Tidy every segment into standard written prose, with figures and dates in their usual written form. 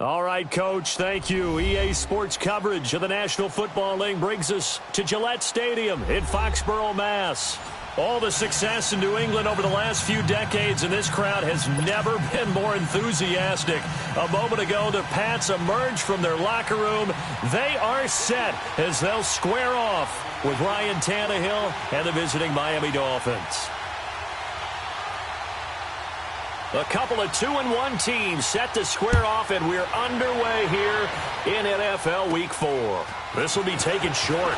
All right, Coach, thank you. EA Sports coverage of the National Football League brings us to Gillette Stadium in Foxborough, Mass. All the success in New England over the last few decades, and this crowd has never been more enthusiastic. A moment ago, the Pats emerged from their locker room. They are set as they'll square off with Ryan Tannehill and the visiting Miami Dolphins. A couple of 2-1 teams set to square off, and we're underway here in NFL Week 4. This will be taken short.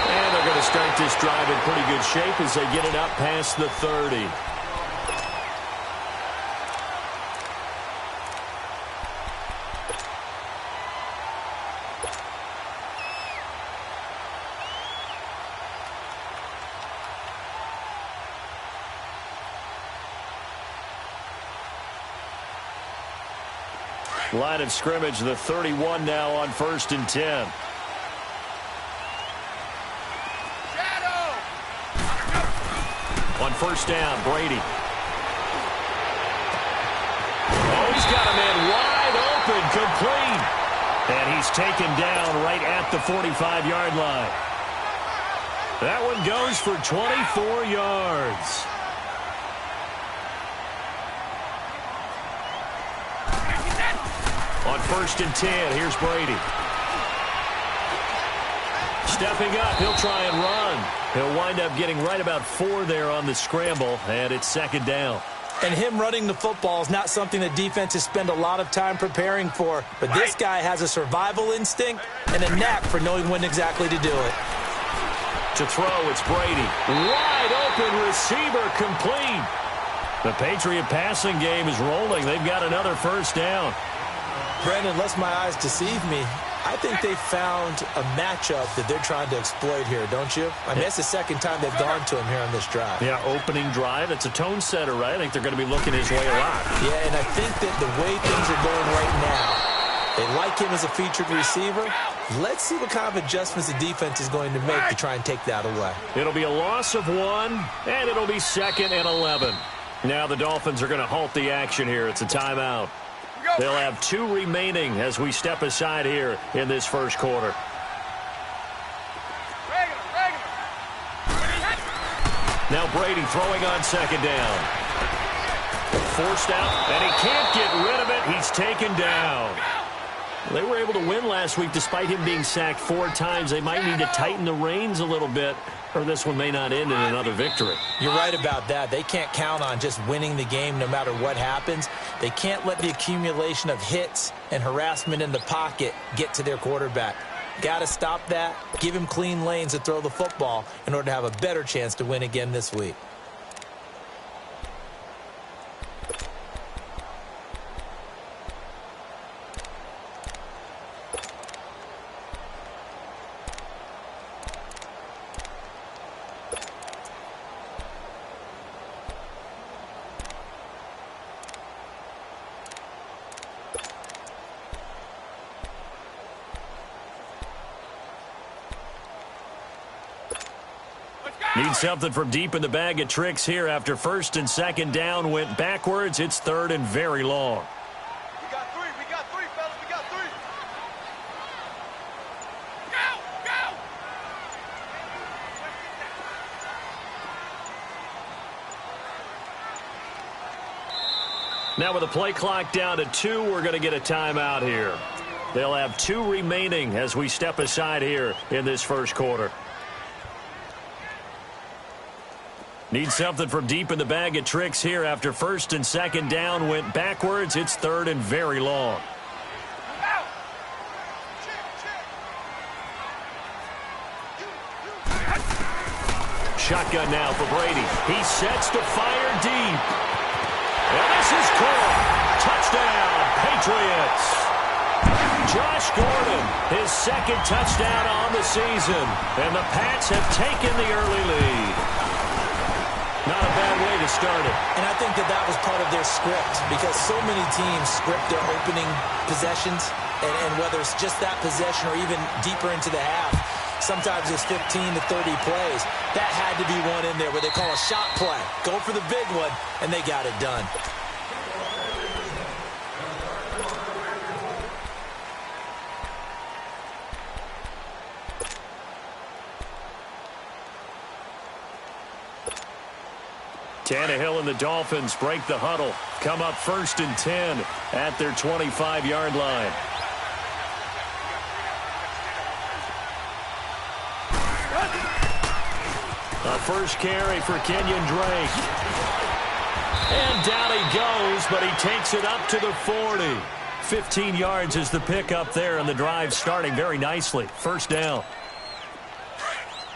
And they're going to start this drive in pretty good shape as they get it up past the 30. Line of scrimmage, the 31 now on 1st and 10. On 1st down, Brady. Oh, he's got a man wide open, complete. And he's taken down right at the 45-yard line. That one goes for 24 yards. On 1st and 10, here's Brady. Stepping up, he'll try and run. He'll wind up getting right about 4 there on the scramble, and it's 2nd down. And him running the football is not something that defenses spend a lot of time preparing for. But this guy has a survival instinct and a knack for knowing when exactly to do it. To throw, it's Brady. Wide open receiver, complete. The Patriot passing game is rolling. They've got another 1st down. Brandon, unless my eyes deceive me, I think they found a matchup that they're trying to exploit here, don't you? I mean, that's the 2nd time they've gone to him here on this drive. Yeah, opening drive. It's a tone setter, right? I think they're going to be looking his way a lot. Yeah, and I think that the way things are going right now, they like him as a featured receiver. Let's see what kind of adjustments the defense is going to make to try and take that away. It'll be a loss of 1, and it'll be 2nd and 11. Now the Dolphins are going to halt the action here. It's a timeout. They'll have 2 remaining as we step aside here in this 1st quarter. Now Brady throwing on 2nd down. Forced out, and he can't get rid of it. He's taken down. They were able to win last week despite him being sacked 4 times. They might need to tighten the reins a little bit, or this one may not end in another victory. You're right about that. They can't count on just winning the game no matter what happens. They can't let the accumulation of hits and harassment in the pocket get to their quarterback. Got to stop that, give him clean lanes to throw the football in order to have a better chance to win again this week. Need something from deep in the bag of tricks here after 1st and 2nd down went backwards. It's 3rd and very long. We got 3, fellas, we got 3. Go! Now with the play clock down to 2, we're going to get a timeout here. They'll have 2 remaining as we step aside here in this 1st quarter. Need something from deep in the bag of tricks here after 1st and 2nd down went backwards. It's 3rd and very long. Shotgun now for Brady. He sets to fire deep. And this is caught. Touchdown, Patriots. Josh Gordon, his 2nd touchdown on the season. And the Pats have taken the early lead. Not a bad way to start it. And I think that was part of their script because so many teams script their opening possessions, and whether it's just that possession or even deeper into the half, sometimes it's 15 to 30 plays. That had to be one in there where they call a shot play. Go for the big one, and they got it done. Tannehill and the Dolphins break the huddle. Come up 1st and 10 at their 25-yard line. A first carry for Kenyon Drake. And down he goes, but he takes it up to the 40. 15 yards is the pickup there, and the drive starting very nicely. First down.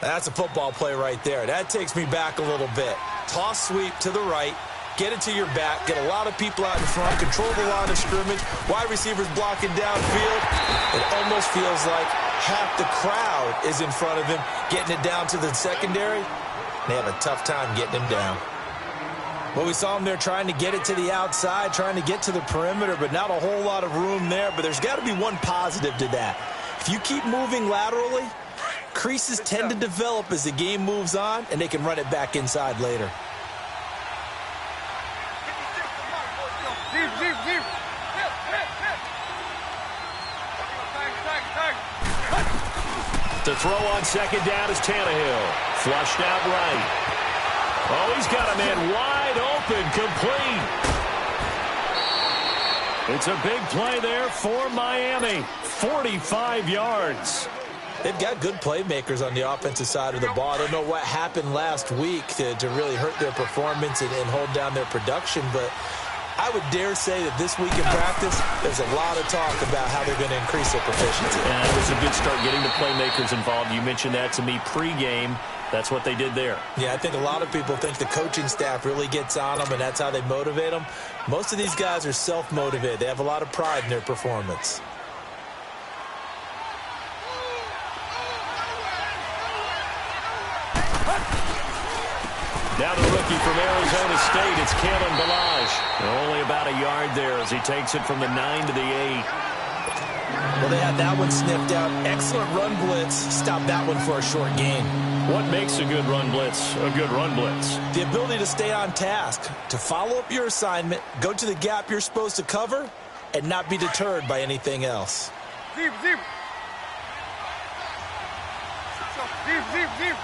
That's a football play right there. That takes me back a little bit. Toss sweep to the right, get it to your back, get a lot of people out in front, control the line of scrimmage, wide receivers blocking downfield. It almost feels like half the crowd is in front of him, getting it down to the secondary. They have a tough time getting him down. Well, we saw him there trying to get it to the outside, trying to get to the perimeter, but not a whole lot of room there. But there's got to be one positive to that. If you keep moving laterally, creases tend to develop as the game moves on, and they can run it back inside later. To throw on second down is Tannehill. Flushed out right. Oh, he's got a man wide open, complete. It's a big play there for Miami. 45 yards. They've got good playmakers on the offensive side of the ball. I don't know what happened last week to really hurt their performance and hold down their production, but I would dare say that this week in practice, there's a lot of talk about how they're going to increase their proficiency. And it was a good start getting the playmakers involved. You mentioned that to me pregame. That's what they did there. Yeah, I think a lot of people think the coaching staff really gets on them, and that's how they motivate them. Most of these guys are self-motivated. They have a lot of pride in their performance. Now the rookie from Arizona State, it's Kalen Ballage. Only about a yard there as he takes it from the 9 to the 8. Well, they had that one sniffed out. Excellent run blitz. Stop that one for a short gain. What makes a good run blitz a good run blitz? The ability to stay on task, to follow up your assignment, go to the gap you're supposed to cover, and not be deterred by anything else. Deep, deep. Deep, deep, deep.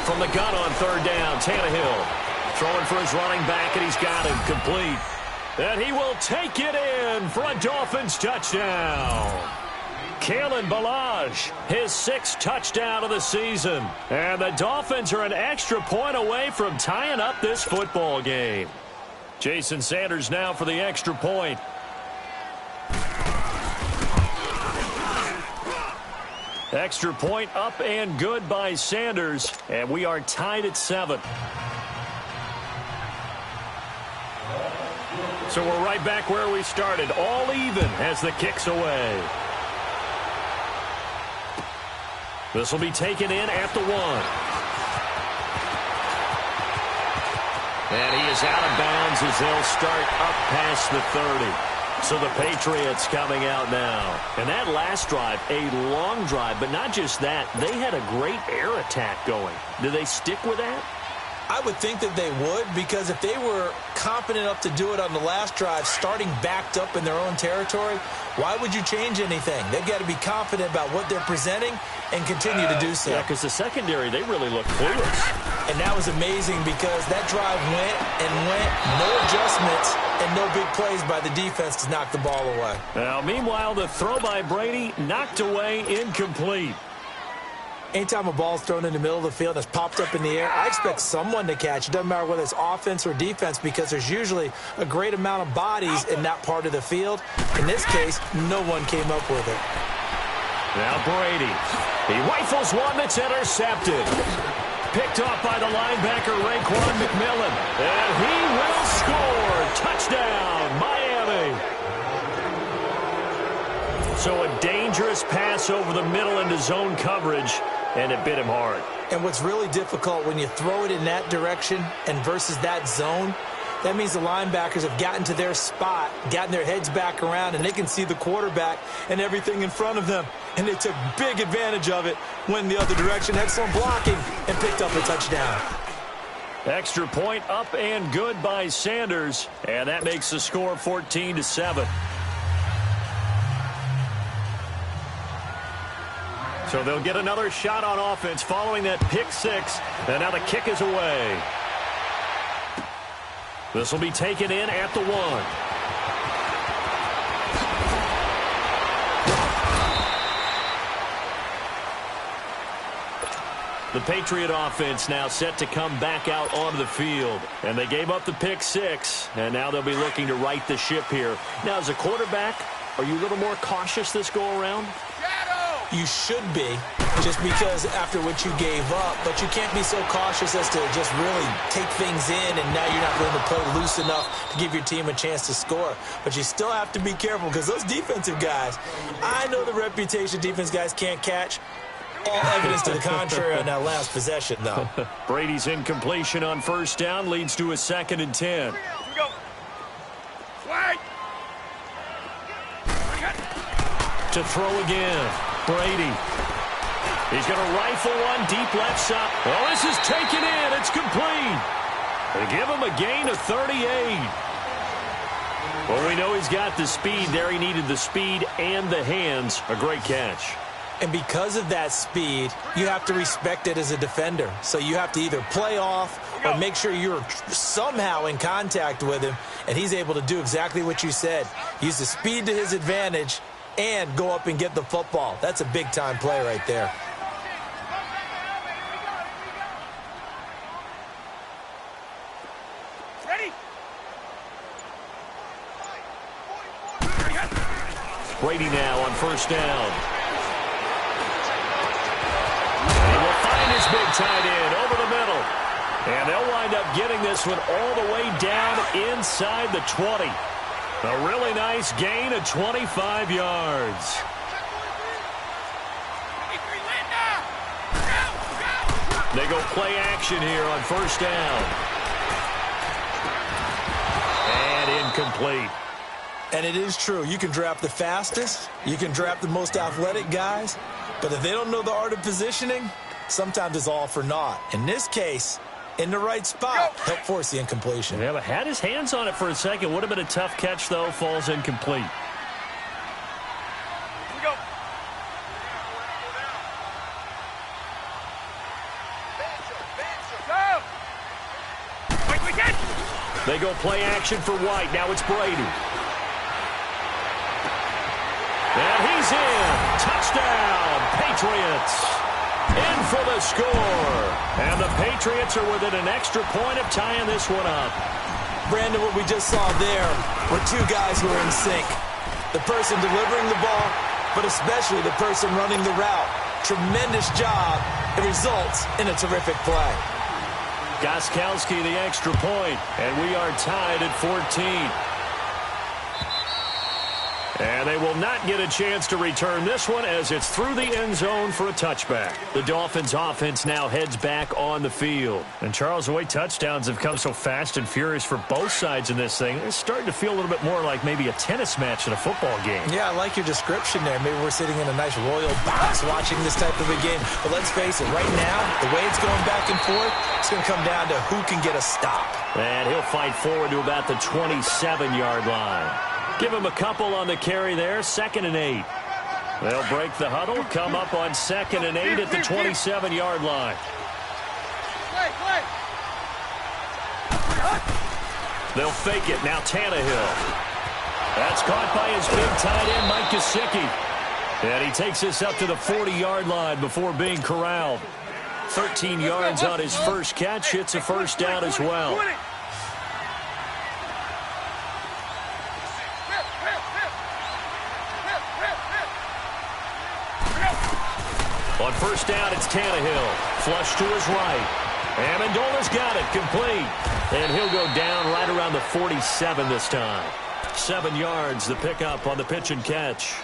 From the gun on third down, Tannehill throwing for his running back, and he's got him complete. And he will take it in for a Dolphins touchdown. Kalen Ballage, his 6th touchdown of the season. And the Dolphins are an extra point away from tying up this football game. Jason Sanders now for the extra point. Extra point up and good by Sanders, and we are tied at 7. So we're right back where we started, all even as the kick's away. This will be taken in at the 1. And he is out of bounds as they'll start up past the 30. So the Patriots coming out now. And that last drive, a long drive, but not just that. They had a great air attack going. Do they stick with that? I would think that they would, because if they were confident enough to do it on the last drive, starting backed up in their own territory, why would you change anything? They've got to be confident about what they're presenting and continue to do so. Yeah, because the secondary, they really look clueless. And that was amazing because that drive went and went, no adjustments, and no big plays by the defense to knock the ball away. Now, meanwhile, the throw by Brady knocked away, incomplete. Anytime a ball's thrown in the middle of the field and it's popped up in the air, I expect someone to catch it. Doesn't matter whether it's offense or defense, because there's usually a great amount of bodies in that part of the field. In this case, no one came up with it. Now Brady. He rifles one that's intercepted. Picked off by the linebacker, Raekwon McMillan. And he will score. Touchdown, Miami. So a dangerous pass over the middle into zone coverage, and it bit him hard. And what's really difficult when you throw it in that direction and versus that zone, that means the linebackers have gotten to their spot, gotten their heads back around, and they can see the quarterback and everything in front of them. And they took big advantage of it, went the other direction. Excellent blocking and picked up a touchdown. Extra point up and good by Sanders. And that makes the score 14-7. So they'll get another shot on offense following that pick six. And now the kick is away. This will be taken in at the 1. The Patriot offense now set to come back out onto the field. And they gave up the pick six, and now they'll be looking to right the ship here. Now, as a quarterback, are you a little more cautious this go-around? You should be, just because after what you gave up, but you can't be so cautious as to just really take things in, and now you're not going to play loose enough to give your team a chance to score. But you still have to be careful, because those defensive guys, I know the reputation defense guys can't catch. All evidence to the contrary on that last possession, though. Brady's incompletion on first down leads to a 2nd and 10. Go. Flag. To throw again. Brady. He's going to rifle one deep left side. Oh, this is taken in. It's complete. They give him a gain of 38. Well, we know he's got the speed there. He needed the speed and the hands. A great catch. And because of that speed, you have to respect it as a defender. So you have to either play off or make sure you're somehow in contact with him, and he's able to do exactly what you said. Use the speed to his advantage and go up and get the football. That's a big-time play right there. Ready? Brady now on first down. He will find his big tight end over the middle. And they'll wind up getting this one all the way down inside the 20. A really nice gain of 25 yards. They go play action here on first down. And incomplete. And it is true. You can draft the fastest. You can draft the most athletic guys. But if they don't know the art of positioning, sometimes it's all for naught. In this case, in the right spot, help force the incompletion. Yeah, but had his hands on it for a second. Would have been a tough catch, though. Falls incomplete. Go. They go play action for White. Now it's Brady. And he's in. Touchdown, Patriots. In for the score. And the Patriots are within an extra point of tying this one up. Brandon, what we just saw there were two guys who are in sync. The person delivering the ball, but especially the person running the route. Tremendous job. It results in a terrific play. Gostkowski the extra point, and we are tied at 14. And they will not get a chance to return this one as it's through the end zone for a touchback. The Dolphins offense now heads back on the field. And Charles, the way touchdowns have come so fast and furious for both sides in this thing, it's starting to feel a little bit more like maybe a tennis match than a football game. Yeah, I like your description there. Maybe we're sitting in a nice royal box watching this type of a game. But let's face it, right now, the way it's going back and forth, it's going to come down to who can get a stop. And he'll fight forward to about the 27-yard line. Give him a couple on the carry there, 2nd and 8. They'll break the huddle, come up on 2nd and 8 at the 27-yard line. They'll fake it. Now Tannehill. That's caught by his big tight end, Mike Gesicki. And he takes this up to the 40-yard line before being corralled. 13 yards on his first catch. It's a first down as well. On first down, it's Tannehill. Flush to his right. Amendola's got it. Complete. And he'll go down right around the 47 this time. 7 yards, the pickup on the pitch and catch.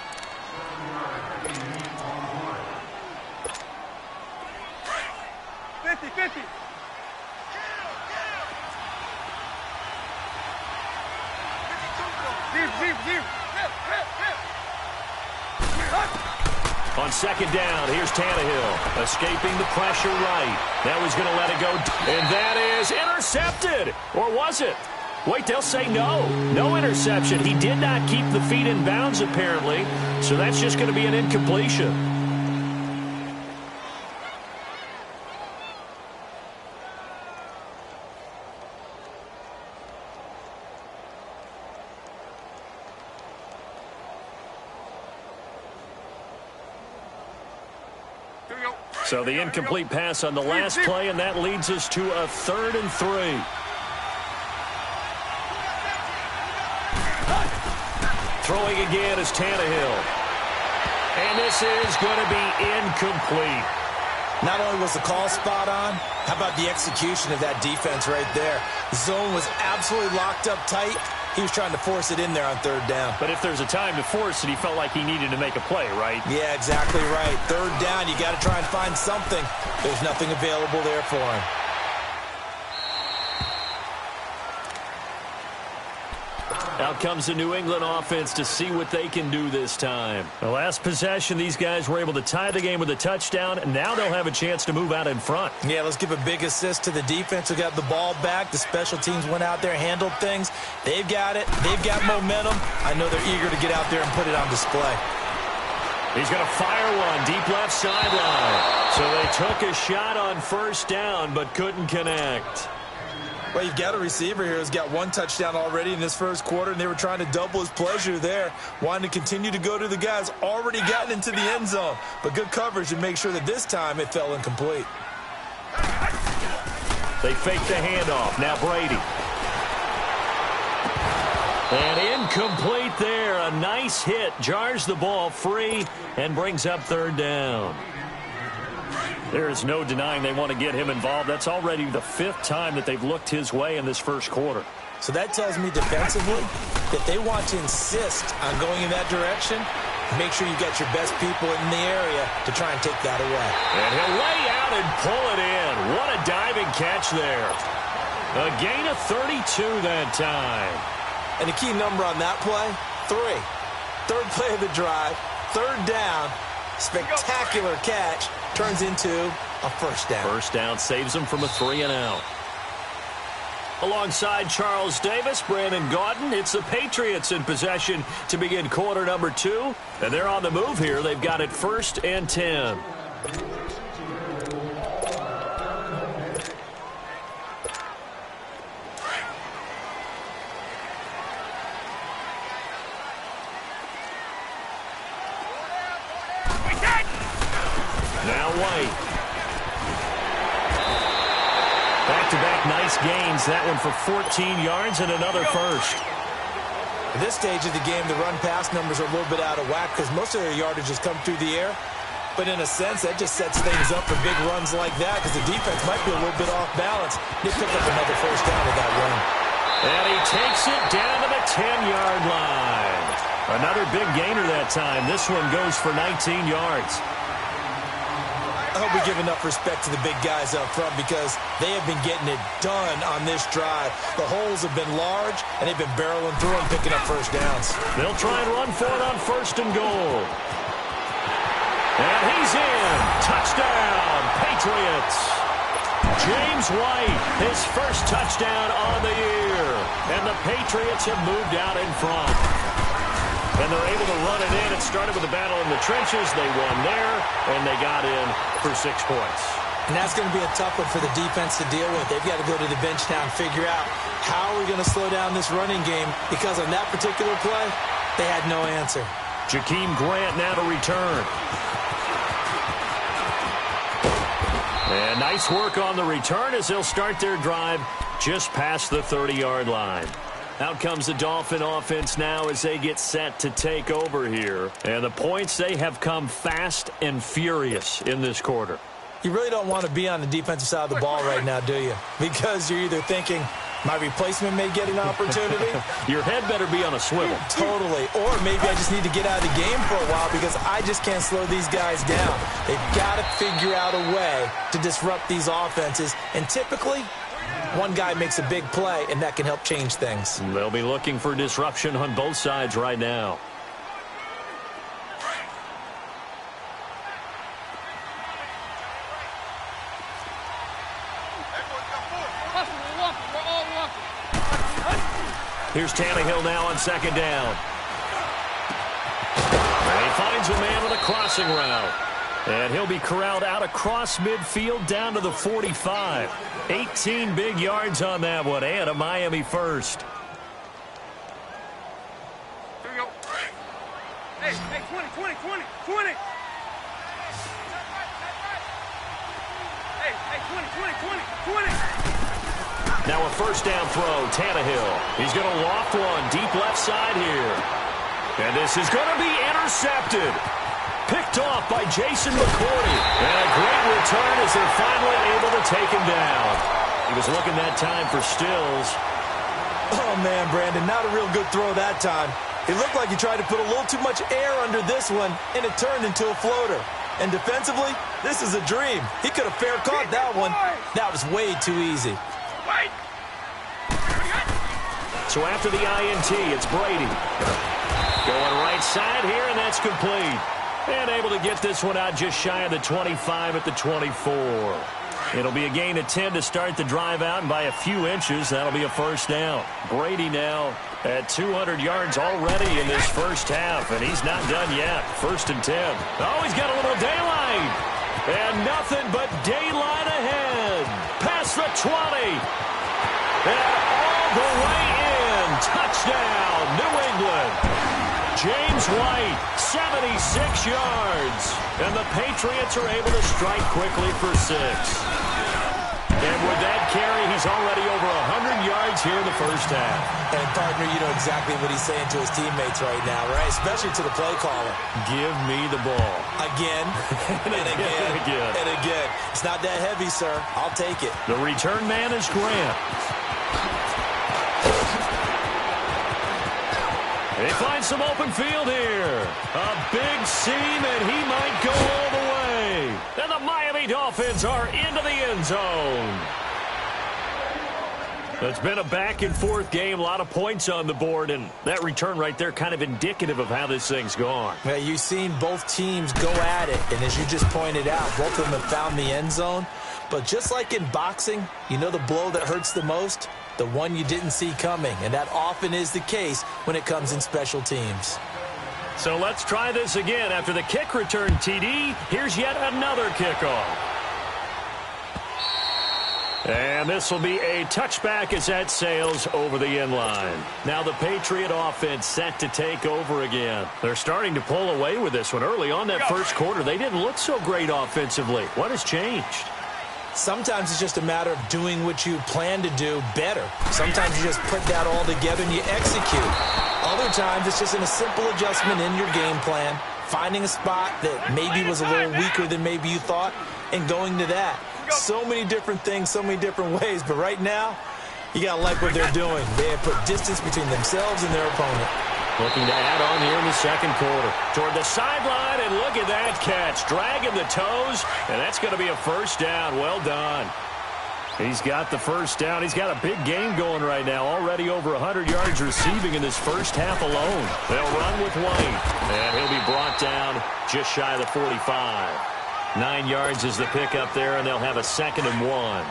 On second down, here's Tannehill. Escaping the pressure right. Now he's going to let it go. And that is intercepted. Or was it? Wait, they'll say no. No interception. He did not keep the feet in bounds, apparently. So that's just going to be an incompletion. So the incomplete pass on the last play, and that leads us to a 3rd and 3. Throwing again is Tannehill. And this is going to be incomplete. Not only was the call spot on, how about the execution of that defense right there? The zone was absolutely locked up tight. He was trying to force it in there on 3rd down. But if there's a time to force it, he felt like he needed to make a play, right? Yeah, exactly right. 3rd down, you got to try and find something. There's nothing available there for him. Out comes the New England offense to see what they can do this time. The last possession, these guys were able to tie the game with a touchdown, and now they'll have a chance to move out in front. Yeah, let's give a big assist to the defense who got the ball back. The special teams went out there, handled things. They've got it. They've got momentum. I know they're eager to get out there and put it on display. He's going to fire one deep left sideline. So they took a shot on 1st down but couldn't connect. Well, you've got a receiver here who's got 1 touchdown already in this 1st quarter, and they were trying to double his pleasure there, wanting to continue to go to the guys already gotten into the end zone. But good coverage to make sure that this time it fell incomplete. They fake the handoff. Now Brady. And incomplete there. A nice hit. Jars the ball free and brings up 3rd down. There is no denying they want to get him involved. That's already the 5th time that they've looked his way in this 1st quarter. So that tells me defensively that they want to insist on going in that direction. Make sure you got your best people in the area to try and take that away. And he'll lay out and pull it in. What a diving catch there. A gain of 32 that time. And the key number on that play, 3. 3rd play of the drive, 3rd down, spectacular catch. Turns into a 1st down. 1st down saves them from a 3-and-out. Alongside Charles Davis, Brandon Gaudin, it's the Patriots in possession to begin quarter number 2. And they're on the move here. They've got it 1st and 10. Now White. Back-to-back nice gains. That one for 14 yards and another 1st. At this stage of the game, the run-pass numbers are a little bit out of whack because most of their yardage has come through the air. But in a sense, that just sets things up for big runs like that because the defense might be a little bit off balance. They pick up another 1st down with that run. And he takes it down to the 10-yard line. Another big gainer that time. This one goes for 19 yards. I hope we give enough respect to the big guys up front because they have been getting it done on this drive. The holes have been large, and they've been barreling through and picking up 1st downs. They'll try and run for it on 1st and goal. And he's in. Touchdown, Patriots. James White, his 1st touchdown on the year. And the Patriots have moved out in front. And they're able to run it in. It started with a battle in the trenches. They won there, and they got in for 6 points. And that's going to be a tough one for the defense to deal with. They've got to go to the bench now and figure out how are we going to slow down this running game because on that particular play, they had no answer. Jakeem Grant now to return. And nice work on the return as they'll start their drive just past the 30-yard line. Out comes the Dolphin offense now as they get set to take over here. And the points, they have come fast and furious in this quarter. You really don't want to be on the defensive side of the ball right now, do you? Because you're either thinking, my replacement may get an opportunity. Your head better be on a swivel. Totally. Or maybe I just need to get out of the game for a while because I just can't slow these guys down. They've got to figure out a way to disrupt these offenses. And typically, one guy makes a big play, and that can help change things. They'll be looking for disruption on both sides right now. Here's Tannehill now on second down. And he finds a man with a crossing route. And he'll be corralled out across midfield down to the 45. 18 big yards on that one, and a Miami first. Here we go. Hey, 20. Hey, 20. Now a first down throw, Tannehill. He's going to loft one deep left side here. And this is going to be intercepted. Picked off by Jason McCourty. And a great return as they're finally able to take him down. He was looking that time for Stills. Oh, man, Brandon, not a real good throw that time. It looked like he tried to put a little too much air under this one, and it turned into a floater. And defensively, this is a dream. He could have fair caught that one. That was way too easy. So after the INT, it's Brady. Going right side here, and that's complete. And able to get this one out just shy of the 25 at the 24. It'll be a gain of 10 to start the drive out, and by a few inches, that'll be a first down. Brady now at 200 yards already in this first half, and he's not done yet. First and 10. Oh, he's got a little daylight. And nothing but daylight ahead. Past the 20. And all the way in. Touchdown, New England. James White, 76 yards. And the Patriots are able to strike quickly for 6. And with that carry, he's already over 100 yards here in the first half. And, partner, you know exactly what he's saying to his teammates right now, right? Especially to the play caller. Give me the ball. Again, and again, and again. It's not that heavy, sir. I'll take it. The return man is Grant. They find some open field here. A big seam, and he might go all the way. And the Miami Dolphins are into the end zone. It's been a back-and-forth game, a lot of points on the board, and that return right there kind of indicative of how this thing's gone. Well, you've seen both teams go at it, and as you just pointed out, both of them have found the end zone. But just like in boxing, you know the blow that hurts the most? The one you didn't see coming, and that often is the case when it comes in special teams. So let's try this again. After the kick return, TD, here's yet another kickoff. And this will be a touchback as that sails over the end line. Now the Patriot offense set to take over again. They're starting to pull away with this one. Early on that first quarter, they didn't look so great offensively. What has changed? Sometimes it's just a matter of doing what you plan to do better. Sometimes you just put that all together and you execute. Other times it's just in a simple adjustment in your game plan, finding a spot that maybe was a little weaker than maybe you thought, and going to that. So many different things, so many different ways, but right now, you got to like what they're doing. They have put distance between themselves and their opponent. Looking to add on here in the second quarter. Toward the sideline, and look at that catch. Dragging the toes, and that's going to be a first down. Well done. He's got the first down. He's got a big game going right now. Already over 100 yards receiving in this first half alone. They'll run with White, and he'll be brought down just shy of the 45. 9 yards is the pickup there, and they'll have a 2nd and 1.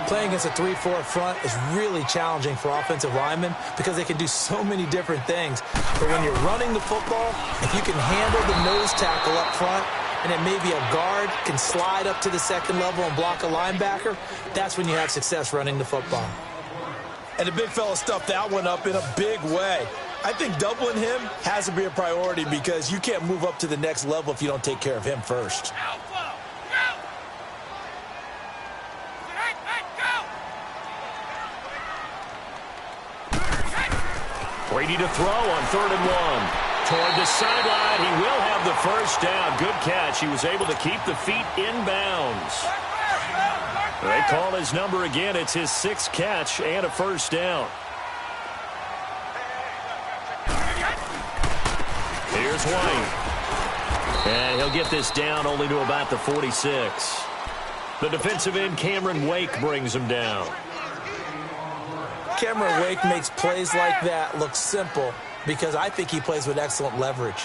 Playing against a 3-4 front is really challenging for offensive linemen because they can do so many different things. But when you're running the football, if you can handle the nose tackle up front, and then maybe a guard can slide up to the second level and block a linebacker, that's when you have success running the football. And the big fella stuffed that one up in a big way. I think doubling him has to be a priority because you can't move up to the next level if you don't take care of him first. Brady to throw on 3rd and 1. Toward the sideline, he will have the first down. Good catch. He was able to keep the feet inbounds. They call his number again. It's his 6th catch and a first down. Here's White. And he'll get this down only to about the 46. The defensive end, Cameron Wake, brings him down. Cameron Wake makes plays like that look simple because I think he plays with excellent leverage.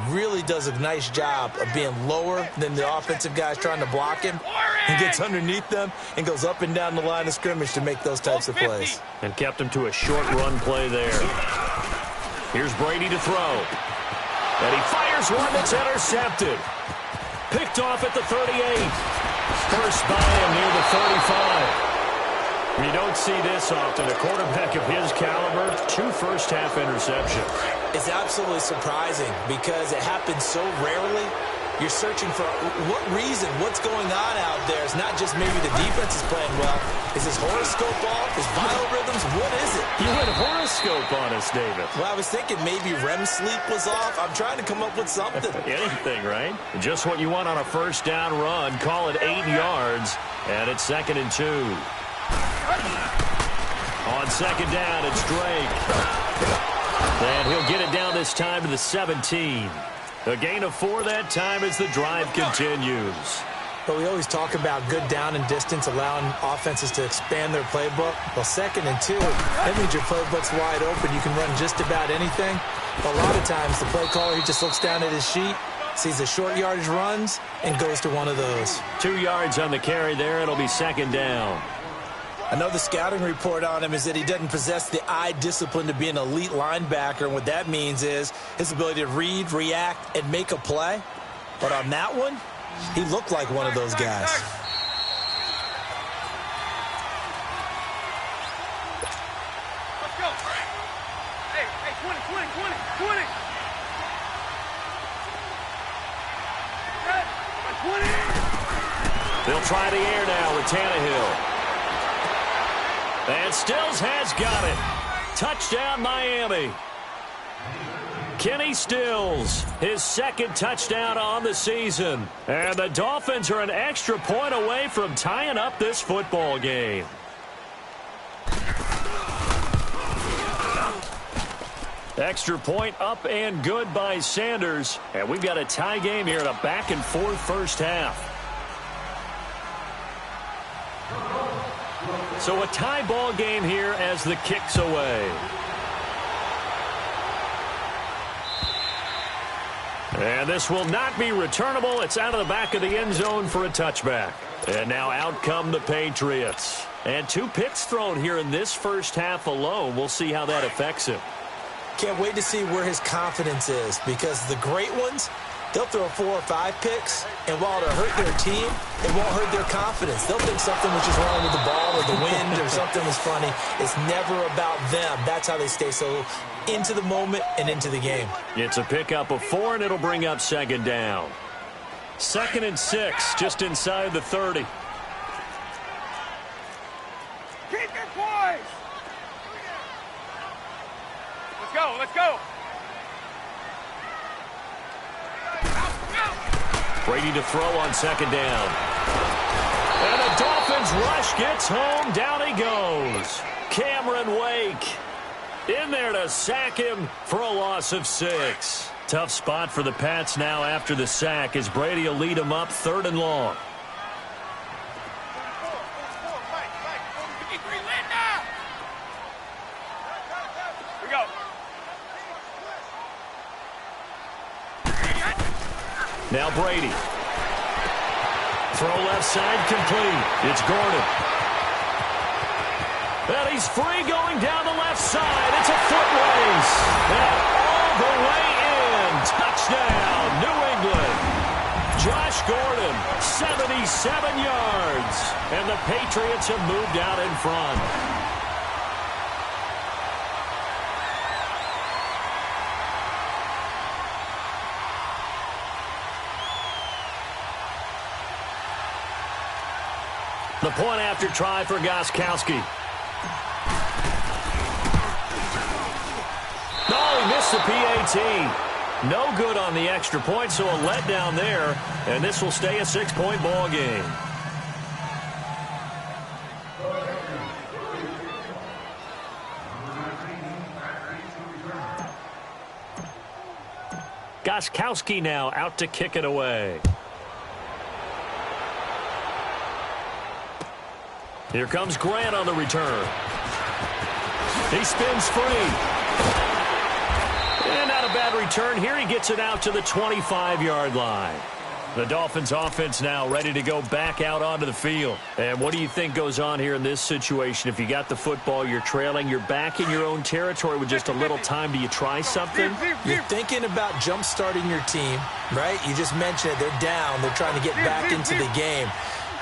really does a nice job of being lower than the offensive guys trying to block him, and gets underneath them and goes up and down the line of scrimmage to make those types of plays. And kept him to a short run play there. Here's Brady to throw. And he fires one that's intercepted. Picked off at the 38. First by him near the 35. You don't see this often. A quarterback of his caliber, 2 first-half interceptions. It's absolutely surprising because it happens so rarely. You're searching for what reason, what's going on out there. It's not just maybe the defense is playing well. Is his horoscope off? His biorhythms? What is it? You went horoscope on us, David. Well, I was thinking maybe REM sleep was off. I'm trying to come up with something. Anything, right? Just what you want on a first down run. Call it 8 yards, and it's 2nd and 2. On 2nd down, it's Drake. And he'll get it down this time to the 17. A gain of 4 that time as the drive continues. But we always talk about good down and distance, allowing offenses to expand their playbook. Well, 2nd and 2, that means your playbook's wide open. You can run just about anything. But a lot of times, the play caller, he just looks down at his sheet, sees the short yardage runs, and goes to one of those. 2 yards on the carry there. It'll be 2nd down. I know the scouting report on him is that he doesn't possess the eye discipline to be an elite linebacker, and what that means is his ability to read, react, and make a play. But on that one, he looked like one of those guys. Let's go. Hey, 20. Red, 20. They'll try the air now with Tannehill. And Stills has got it. Touchdown, Miami. Kenny Stills, his 2nd touchdown on the season. And the Dolphins are an extra point away from tying up this football game. Extra point up and good by Sanders. And we've got a tie game here in a back-and-forth first half. So a tie ball game here as the kick's away. And this will not be returnable. It's out of the back of the end zone for a touchback. And now out come the Patriots. And 2 picks thrown here in this first half alone. We'll see how that affects him. Can't wait to see where his confidence is, because the great ones, they'll throw 4 or 5 picks, and while it'll hurt their team, it won't hurt their confidence. They'll think something was just wrong with the ball or the wind or something was funny. It's never about them. That's how they stay so into the moment and into the game. It's a pickup of 4, and it'll bring up 2nd down. 2nd and 6, just inside the 30. Keep your poise. Let's go. Brady to throw on 2nd down. And the Dolphins rush gets home. Down he goes. Cameron Wake in there to sack him for a loss of 6. Tough spot for the Pats now after the sack as Brady will lead them up 3rd and long. Now Brady. Throw left side complete. It's Gordon. And he's free going down the left side. It's a foot race. And all the way in. Touchdown, New England. Josh Gordon, 77 yards. And the Patriots have moved out in front. The point after try for Gostkowski. Oh, he missed the PAT. No good on the extra point, so a letdown there. And this will stay a 6-point ball game. Gostkowski now out to kick it away. Here comes Grant on the return. He spins free. And now Not a bad return here. He gets it out to the 25-yard line. The Dolphins offense now ready to go back out onto the field. And what do you think goes on here in this situation? If you got the football, you're trailing, you're back in your own territory with just a little time. Do you try something? You're thinking about jump-starting your team, right? You just mentioned it. They're down. They're trying to get back into the game.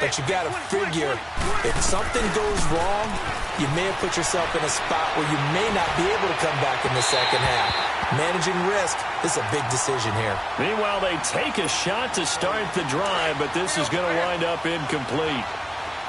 But you got to figure, if something goes wrong, you may have put yourself in a spot where you may not be able to come back in the second half. Managing risk is a big decision here. Meanwhile, they take a shot to start the drive, but this is going to wind up incomplete.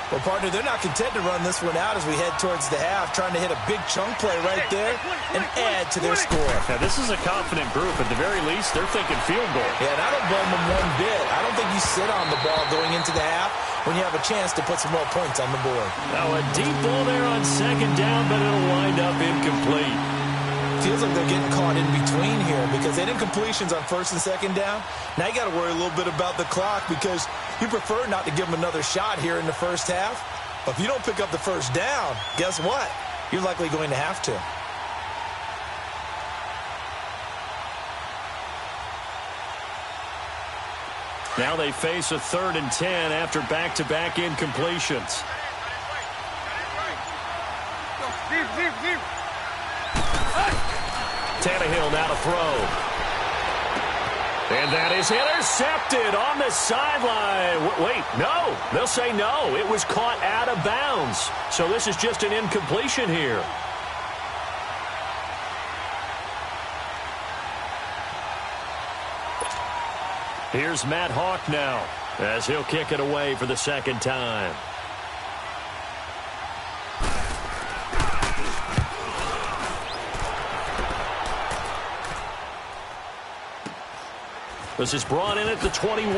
Well, partner, they're not content to run this one out as we head towards the half, trying to hit a big chunk play right there and add to their score. Now, this is a confident group. At the very least, they're thinking field goal. Yeah, and I don't blame them one bit. I don't think you sit on the ball going into the half when you have a chance to put some more points on the board. Now, a deep ball there on second down, but it'll wind up incomplete. Feels like they're getting caught in between here because they didn't completions on first and second down. Now you got to worry a little bit about the clock because you prefer not to give them another shot here in the first half. But if you don't pick up the first down, guess what? You're likely going to have to. Now they face a 3rd and 10 after back-to-back incompletions. Tannehill now to throw. And that is intercepted on the sideline. Wait, no. They'll say no. It was caught out of bounds. So this is just an incompletion here. Here's Matt Hawk now as he'll kick it away for the second time. This is brought in at the 21. And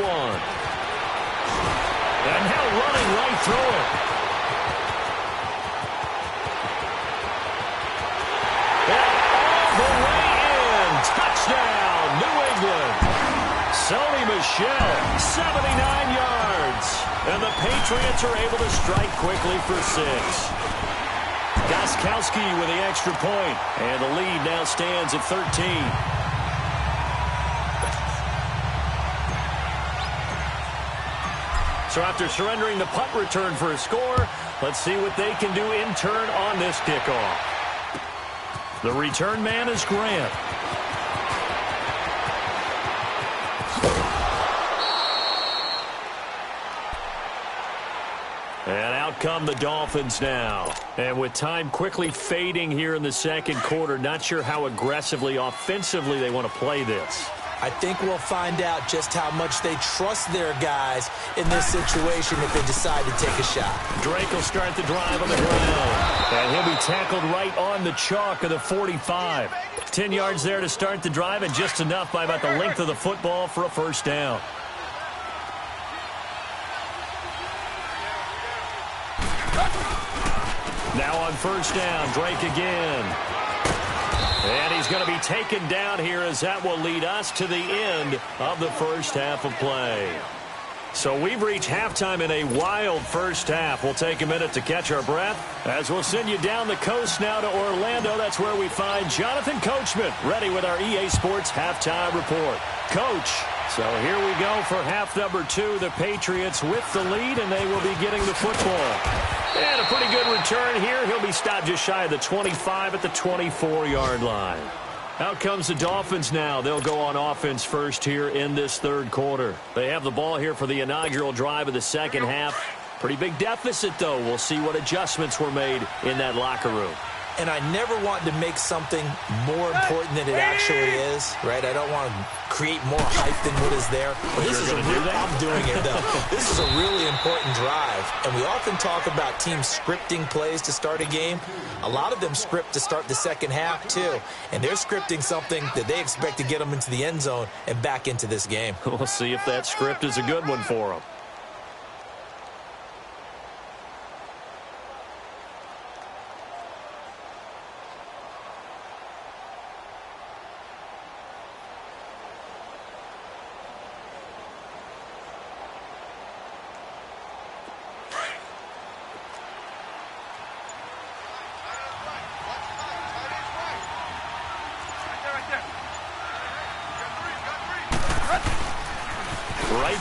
now running right through it. And all the way in. Touchdown, New England. Sony Michel, 79 yards. And the Patriots are able to strike quickly for 6. Gostkowski with the extra point. And the lead now stands at 13. So after surrendering the punt return for a score, let's see what they can do in turn on this kickoff. The return man is Grant. And out come the Dolphins now. And with time quickly fading here in the second quarter, not sure how aggressively, offensively they want to play this. I think we'll find out just how much they trust their guys in this situation if they decide to take a shot. Drake will start the drive on the ground. And he'll be tackled right on the chalk of the 45. 10 yards there to start the drive, and just enough by about the length of the football for a first down. Now on first down, Drake again. And he's going to be taken down here as that will lead us to the end of the first half of play. So we've reached halftime in a wild first half. We'll take a minute to catch our breath as we'll send you down the coast now to Orlando. That's where we find Jonathan Coachman ready with our EA Sports halftime report. Coach, so here we go for half number 2. The Patriots with the lead, and they will be getting the football. And a pretty good return here. He'll be stopped just shy of the 25 at the 24-yard line. Out comes the Dolphins now. They'll go on offense first here in this third quarter. They have the ball here for the inaugural drive of the second half. Pretty big deficit, though. We'll see what adjustments were made in that locker room. And I never want to make something more important than it actually is, right? I don't want to create more hype than what is there. But this is I'm doing it, though. This is a really important drive. And we often talk about teams scripting plays to start a game. A lot of them script to start the second half, too. And they're scripting something that they expect to get them into the end zone and back into this game. We'll see if that script is a good one for them.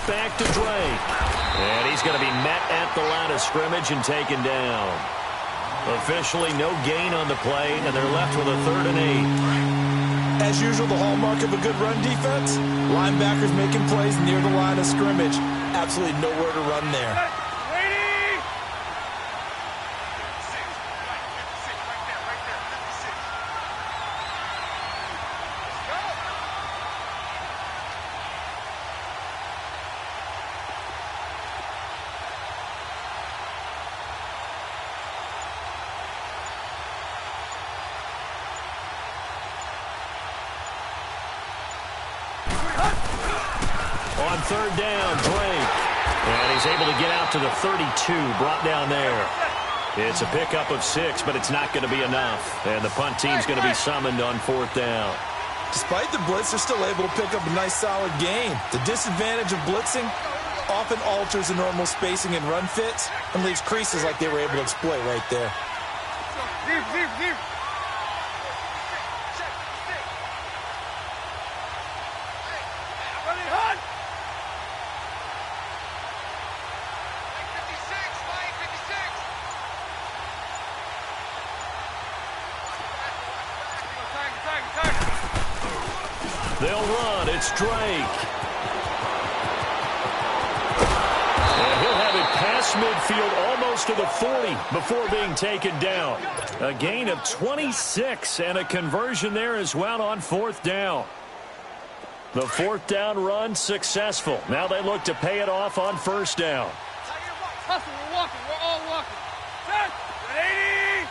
back to Drake. And he's going to be met at the line of scrimmage and taken down. Officially no gain on the play, and they're left with a 3rd and 8. As usual, the hallmark of a good run defense, linebackers making plays near the line of scrimmage. Absolutely nowhere to run there. On 3rd down, Drake. And he's able to get out to the 32, brought down there. It's a pickup of 6, but it's not going to be enough. And the punt team's going to be summoned on 4th down. Despite the blitz, they're still able to pick up a nice, solid gain. The disadvantage of blitzing often alters the normal spacing and run fits and leaves creases like they were able to exploit right there. Deep. They'll run. It's Drake. And he'll have it past midfield almost to the 40 before being taken down. A gain of 26 and a conversion there as well on 4th down. The 4th down run successful. Now they look to pay it off on 1st down. Hustle, we're walking. We're all walking. Set. 80.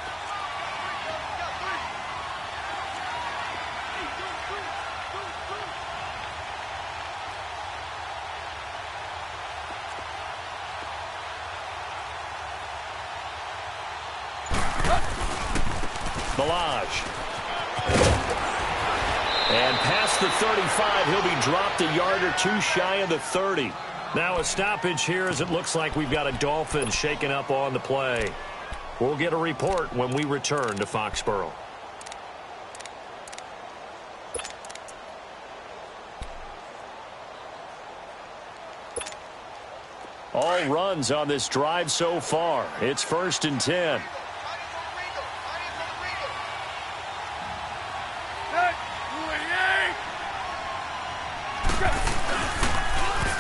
Balaj. And past the 35, he'll be dropped a yard or 2 shy of the 30. Now a stoppage here as it looks like we've got a Dolphin shaken up on the play. We'll get a report when we return to Foxborough. All runs on this drive so far. It's 1st and 10.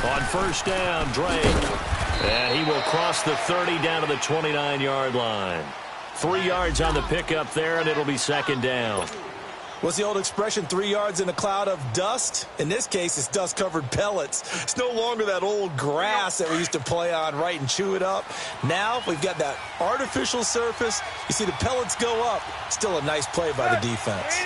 On 1st down, Drake. And he will cross the 30 down to the 29-yard line. 3 yards on the pickup there, and it'll be 2nd down. What's the old expression, 3 yards in a cloud of dust? In this case, it's dust-covered pellets. It's no longer that old grass that we used to play on, right, and chew it up. Now we've got that artificial surface. You see the pellets go up. Still a nice play by the defense.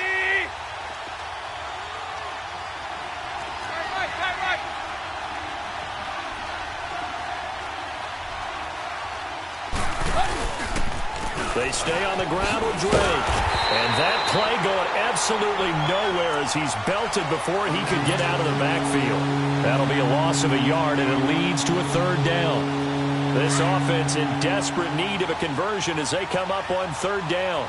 They stay on the ground with Drake. And that play going absolutely nowhere as he's belted before he could get out of the backfield. That'll be a loss of a yard, and it leads to a 3rd down. This offense in desperate need of a conversion as they come up on 3rd down.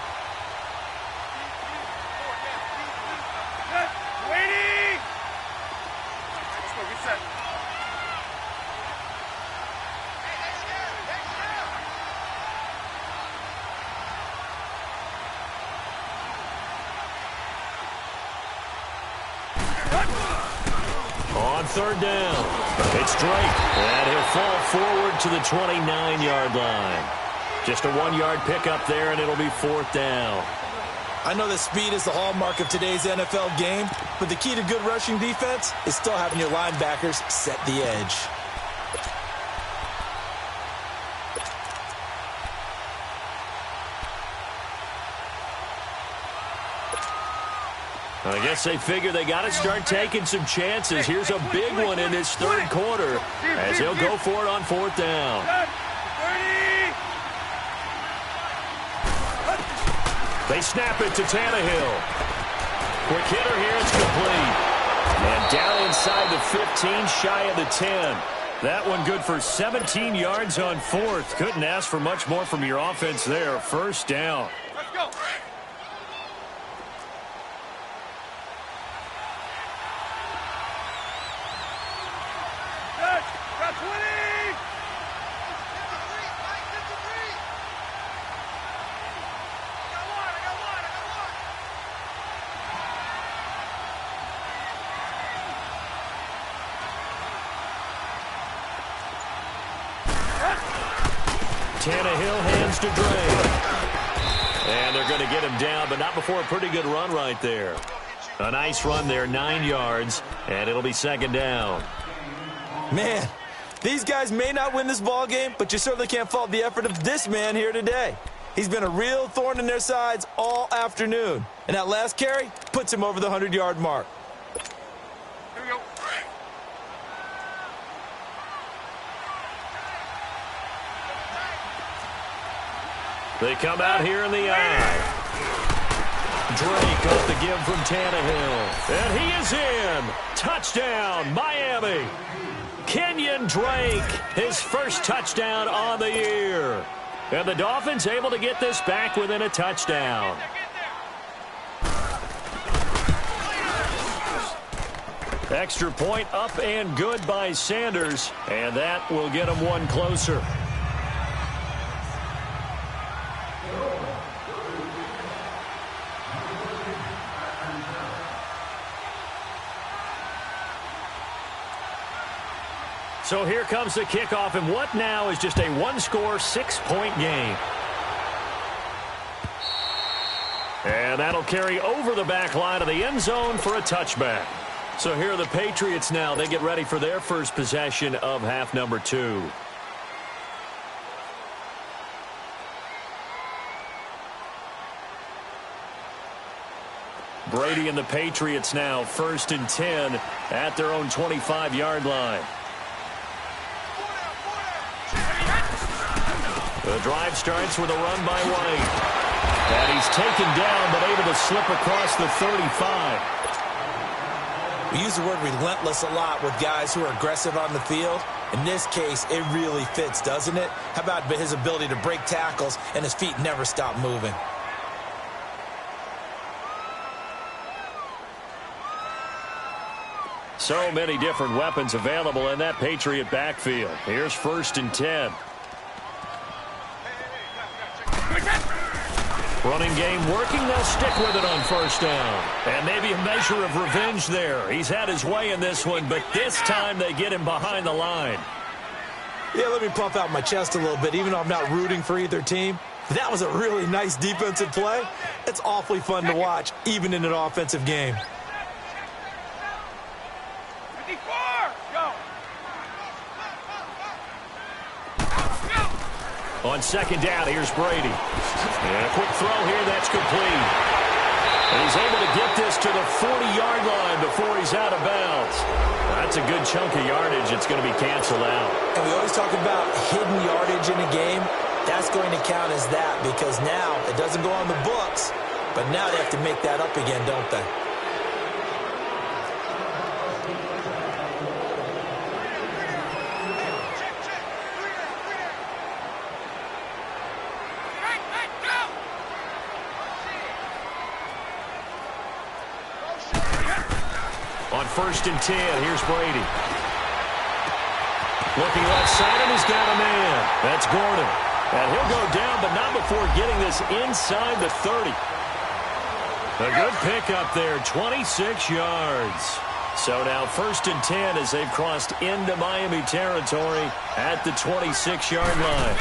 On 3rd down, it's Drake, and he'll fall forward to the 29-yard line. Just a 1-yard pickup there, and it'll be 4th down. I know that speed is the hallmark of today's NFL game, but the key to good rushing defense is still having your linebackers set the edge. I guess they figure they got to start taking some chances. Here's a big one in this 3rd quarter as he'll go for it on 4th down. They snap it to Tannehill. Quick hitter here, it's complete. And down inside the 15, shy of the 10. That one good for 17 yards on 4th. Couldn't ask for much more from your offense there. 1st down. Let's go. Tannehill hands to Drake. And they're going to get him down, but not before a pretty good run right there. A nice run there, 9 yards, and it'll be second down. Man, these guys may not win this ball game, but you certainly can't fault the effort of this man here today. He's been a real thorn in their sides all afternoon. And that last carry puts him over the 100-yard mark. Here we go. They come out here in the eye. Drake off the give from Tannehill. And he is in. Touchdown, Miami. Kenyon Drake, his first touchdown on the year. And the Dolphins able to get this back within a touchdown. Extra point up and good by Sanders. And that will get him one closer. So here comes the kickoff, and what now is just a one-score, 6-point game. And that'll carry over the back line of the end zone for a touchback. So here are the Patriots now. They get ready for their first possession of half number 2. Brady and the Patriots now, 1st and 10 at their own 25-yard line. The drive starts with a run by White. And he's taken down, but able to slip across the 35. We use the word relentless a lot with guys who are aggressive on the field. In this case, it really fits, doesn't it? How about his ability to break tackles and his feet never stop moving? So many different weapons available in that Patriot backfield. Here's 1st and 10. Running game working. They'll stick with it on 1st down. And maybe a measure of revenge there. He's had his way in this one, but this time they get him behind the line. Yeah, let me puff out my chest a little bit, even though I'm not rooting for either team. That was a really nice defensive play. It's awfully fun to watch, even in an offensive game. 54, go. On 2nd down, here's Brady. And a quick throw here, that's complete. And he's able to get this to the 40-yard line before he's out of bounds. That's a good chunk of yardage. It's going to be canceled out. And we always talk about hidden yardage in a game. That's going to count as that because now it doesn't go on the books, but now they have to make that up again, don't they? On 1st and 10, here's Brady. Looking left side, and he's got a man. That's Gordon. And he'll go down, but not before getting this inside the 30. A good pickup there, 26 yards. So now 1st and 10 as they've crossed into Miami territory at the 26-yard line.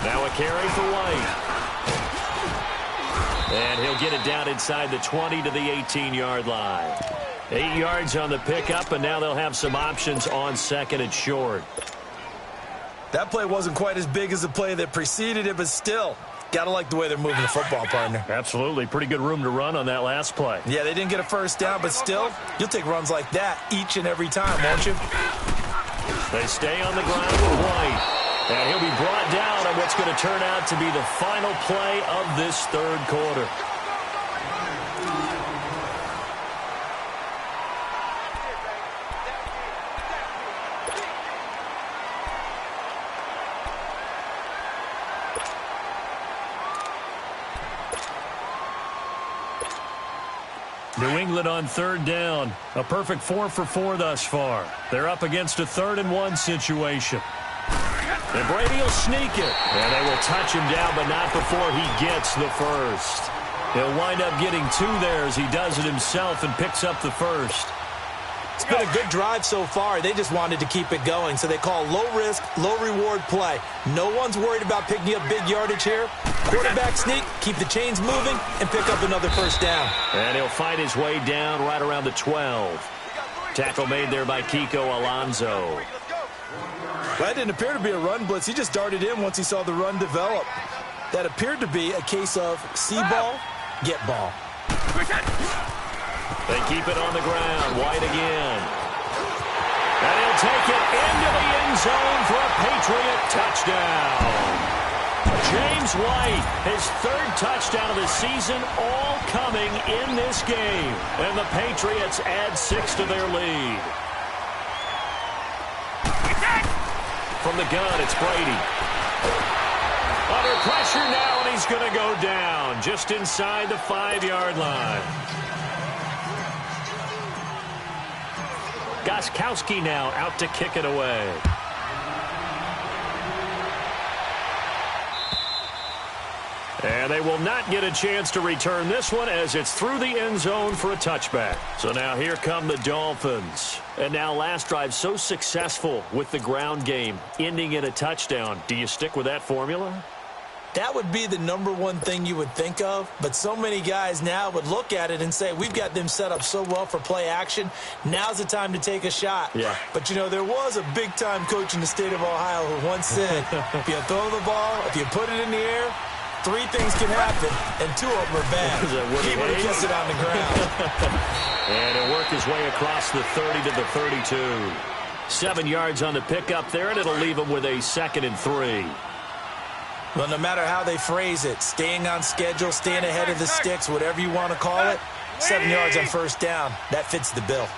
Now a carry for White. And he'll get it down inside the 20 to the 18-yard line. 8 yards on the pickup, and now they'll have some options on 2nd and short. That play wasn't quite as big as the play that preceded it, but still, gotta like the way they're moving the football, partner. Absolutely. Pretty good room to run on that last play. Yeah, they didn't get a 1st down, but still, you'll take runs like that each and every time, won't you? They stay on the ground with White. And he'll be brought down on what's going to turn out to be the final play of this 3rd quarter. New England on 3rd down. A perfect 4 for 4 thus far. They're up against a 3rd and 1 situation. And Brady will sneak it. And they will touch him down, but not before he gets the 1st. He'll wind up getting 2 there as he does it himself and picks up the 1st. It's been a good drive so far. They just wanted to keep it going, so they call low-risk, low-reward play. No one's worried about picking up big yardage here. Quarterback sneak, keep the chains moving, and pick up another first down. And he'll fight his way down right around the 12. Tackle made there by Kiko Alonso. Well, that didn't appear to be a run blitz. He just darted in once he saw the run develop. That appeared to be a case of see ball, get ball. They keep it on the ground. White again. And he'll take it into the end zone for a Patriot touchdown. James White, his third touchdown of the season, all coming in this game. And the Patriots add 6 to their lead. From the gun, it's Brady. Under pressure now, and he's going to go down just inside the 5-yard line. Gostkowski now out to kick it away. And they will not get a chance to return this one as it's through the end zone for a touchback. So now here come the Dolphins. And now last drive so successful with the ground game, ending in a touchdown. Do you stick with that formula? That would be the number one thing you would think of, but so many guys now would look at it and say, we've got them set up so well for play action. Now's the time to take a shot. Yeah. But, you know, there was a big-time coach in the state of Ohio who once said, if you throw the ball, if you put it in the air, 3 things can happen, and 2 of them are bad. He would have kept it on the ground. And he'll work his way across the 30 to the 32. 7 yards on the pickup there, and it'll leave him with a 2nd and 3. Well, no matter how they phrase it, staying on schedule, staying ahead of the sticks, whatever you want to call it, 7 yards on first down, that fits the bill.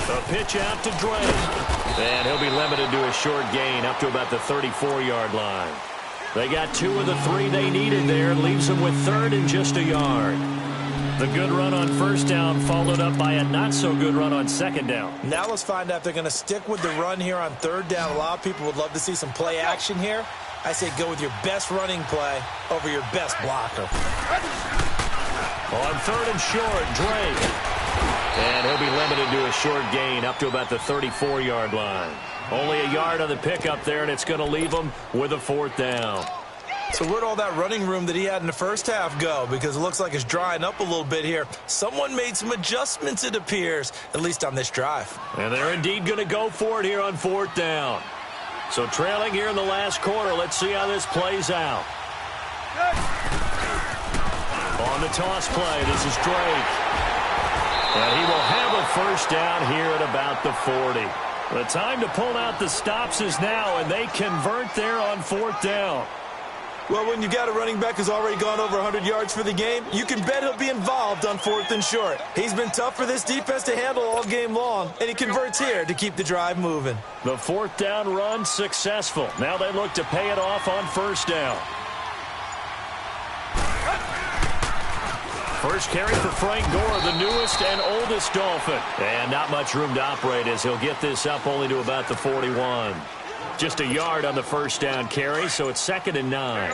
A pitch out to Drake. And he'll be limited to a short gain up to about the 34-yard line. They got 2 of the 3 they needed there. Leaves them with 3rd and just a yard. The good run on first down followed up by a not-so-good run on 2nd down. Now let's find out if they're going to stick with the run here on 3rd down. A lot of people would love to see some play action here. I say go with your best running play over your best blocker. On 3rd and short, Drake. And he'll be limited to a short gain up to about the 34-yard line. Only a yard on the pickup there, and it's going to leave him with a 4th down. So where'd all that running room that he had in the first half go? Because it looks like it's drying up a little bit here. Someone made some adjustments, it appears, at least on this drive. And they're indeed going to go for it here on 4th down. So trailing here in the last quarter, let's see how this plays out. On the toss play, this is Drake. And he will have a first down here at about the 40. The time to pull out the stops is now, and they convert there on 4th down. Well, when you got a running back who's already gone over 100 yards for the game, you can bet he'll be involved on 4th and short. He's been tough for this defense to handle all game long, and he converts here to keep the drive moving. The 4th down run successful. Now they look to pay it off on first down. First carry for Frank Gore, the newest and oldest Dolphin. And not much room to operate as he'll get this up only to about the 41. Just a yard on the first down carry, so it's 2nd and 9.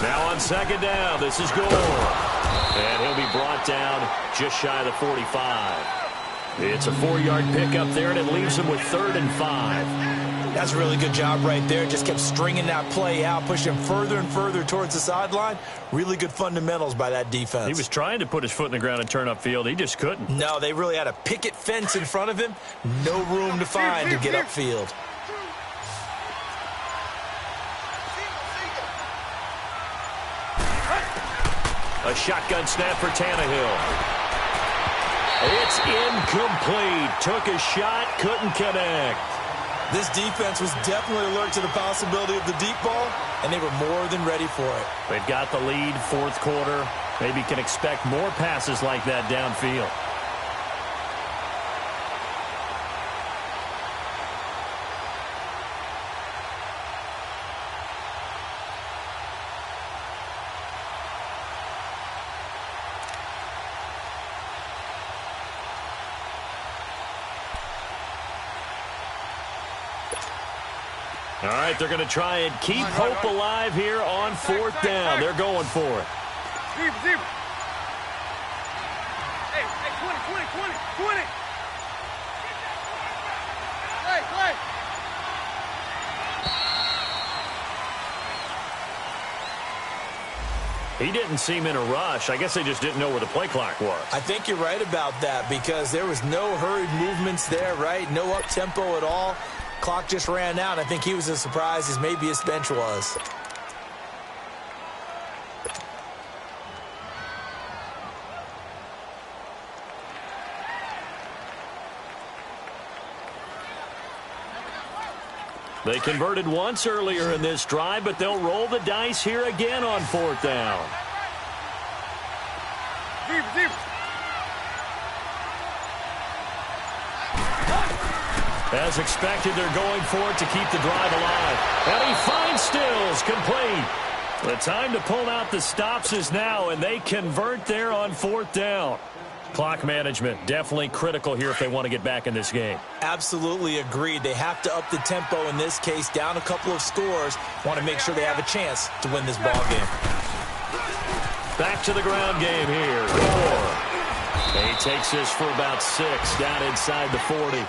Now on 2nd down, this is Gore. And he'll be brought down just shy of the 45. It's a 4-yard pickup there, and it leaves him with 3rd and 5. That's a really good job right there. Just kept stringing that play out, pushing him further and further towards the sideline. Really good fundamentals by that defense. He was trying to put his foot in the ground and turn upfield. He just couldn't. No, they really had a picket fence in front of him. No room to find to get upfield. A shotgun snap for Tannehill. It's incomplete. Took a shot, couldn't connect. This defense was definitely alert to the possibility of the deep ball, and they were more than ready for it. They've got the lead, 4th quarter. Maybe can expect more passes like that downfield. All right, they're going to try and keep hope alive here on fourth down. They're going for it. Zebra. Hey, 20. Play. He didn't seem in a rush. I guess they just didn't know where the play clock was. I think you're right about that because there was no hurried movements there, right? No up-tempo at all. Clock just ran out. I think he was as surprised as maybe his bench was. They converted once earlier in this drive, but they'll roll the dice here again on fourth down. Zebra. As expected, they're going for it to keep the drive alive. And he finds Stills, complete. The time to pull out the stops is now, and they convert there on fourth down. Clock management, definitely critical here if they want to get back in this game. Absolutely agreed. They have to up the tempo in this case, down a couple of scores. Want to make sure they have a chance to win this ball game. Back to the ground game here. 4. He takes this for about 6 down inside the 40.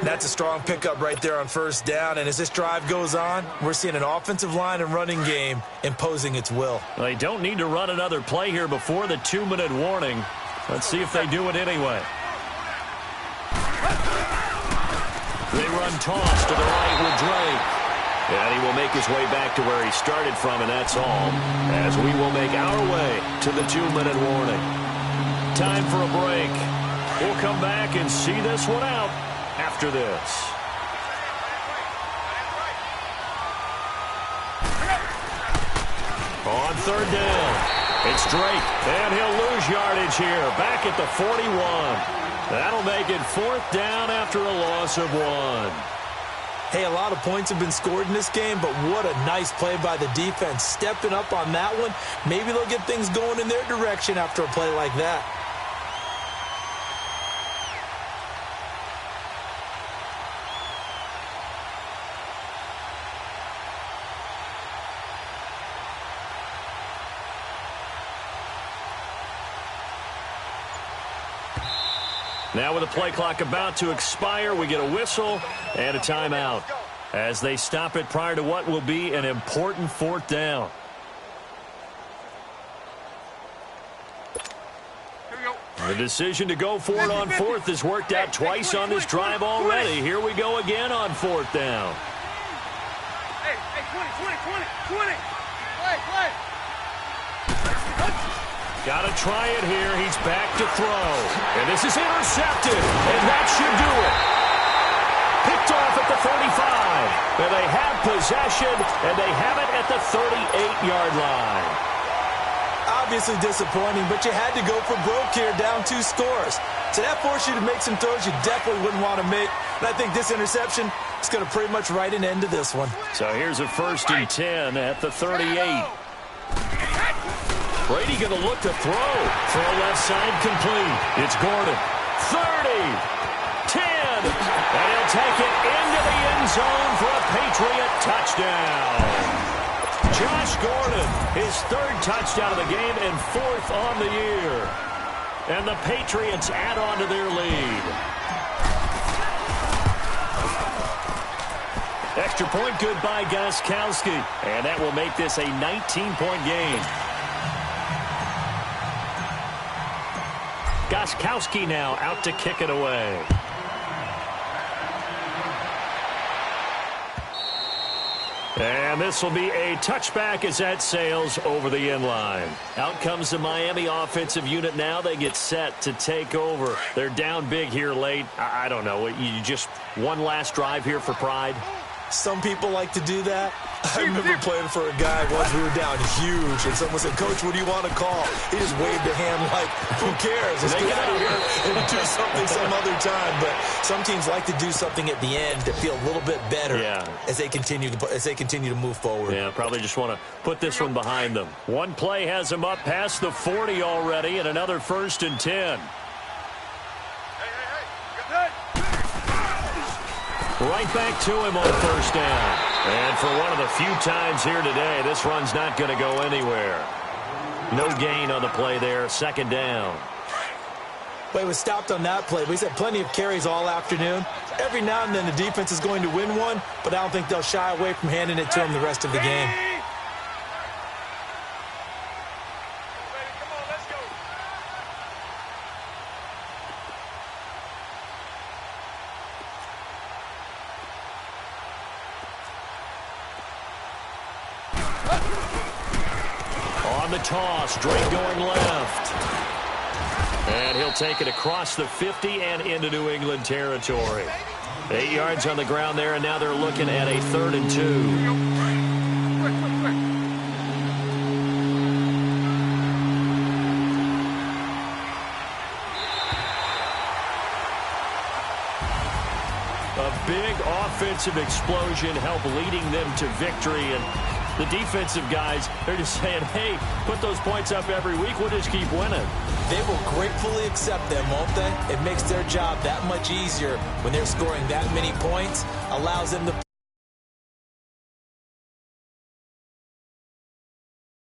That's a strong pickup right there on first down. And as this drive goes on, we're seeing an offensive line and running game imposing its will. They don't need to run another play here before the 2-minute warning. Let's see if they do it anyway. They run toss to the right with Drake. And he will make his way back to where he started from, and that's all. As we will make our way to the 2-minute warning. Time for a break. We'll come back and see this one out after this. On third down, it's Drake, and he'll lose yardage here, back at the 41. That'll make it fourth down after a loss of 1. Hey, a lot of points have been scored in this game, but what a nice play by the defense. Stepping up on that one, maybe they'll get things going in their direction after a play like that. Now with the play clock about to expire, we get a whistle and a timeout as they stop it prior to what will be an important fourth down. The decision to go for it on fourth has worked out twice on this drive already. Here we go again on fourth down. Hey, 20. Play. Got to try it here. He's back to throw. And this is intercepted. And that should do it. Picked off at the 35. And they have possession. And they have it at the 38-yard line. Obviously disappointing, but you had to go for broke here, down 2 scores. So that forced you to make some throws you definitely wouldn't want to make. And I think this interception is going to pretty much write an end to this one. So here's a 1st and 10 at the 38. Brady going to look to throw. Throw left side complete. It's Gordon. 30. 10. And he'll take it into the end zone for a Patriot touchdown. Josh Gordon, his 3rd touchdown of the game and 4th on the year. And the Patriots add on to their lead. Extra point good by Gostkowski. And that will make this a 19-point game. Gostkowski now out to kick it away. And this will be a touchback as that sails over the end line. Out comes the Miami offensive unit now. They get set to take over. They're down big here late. I don't know. You just one last drive here for pride? Some people like to do that. I remember playing for a guy once. We were down huge, and someone said, "Coach, what do you want to call?" He just waved a hand like, who cares? Let's get out of here and do something some other time. But some teams like to do something at the end to feel a little bit better as they continue to move forward. Yeah, probably just want to put this one behind them. One play has them up past the 40 already, and another 1st and 10. Right back to him on first down. And for one of the few times here today, this run's not going to go anywhere. No gain on the play there, second down. Well, he was stopped on that play, but he's had plenty of carries all afternoon. Every now and then the defense is going to win one, but I don't think they'll shy away from handing it to him the rest of the game. On the toss, Drake going left. And he'll take it across the 50 and into New England territory. 8 yards on the ground there, and now they're looking at a 3rd and 2. A big offensive explosion helped leading them to victory, and the defensive guys, they're just saying, hey, put those points up every week, we'll just keep winning. They will gratefully accept them, won't they? It makes their job that much easier when they're scoring that many points, allows them to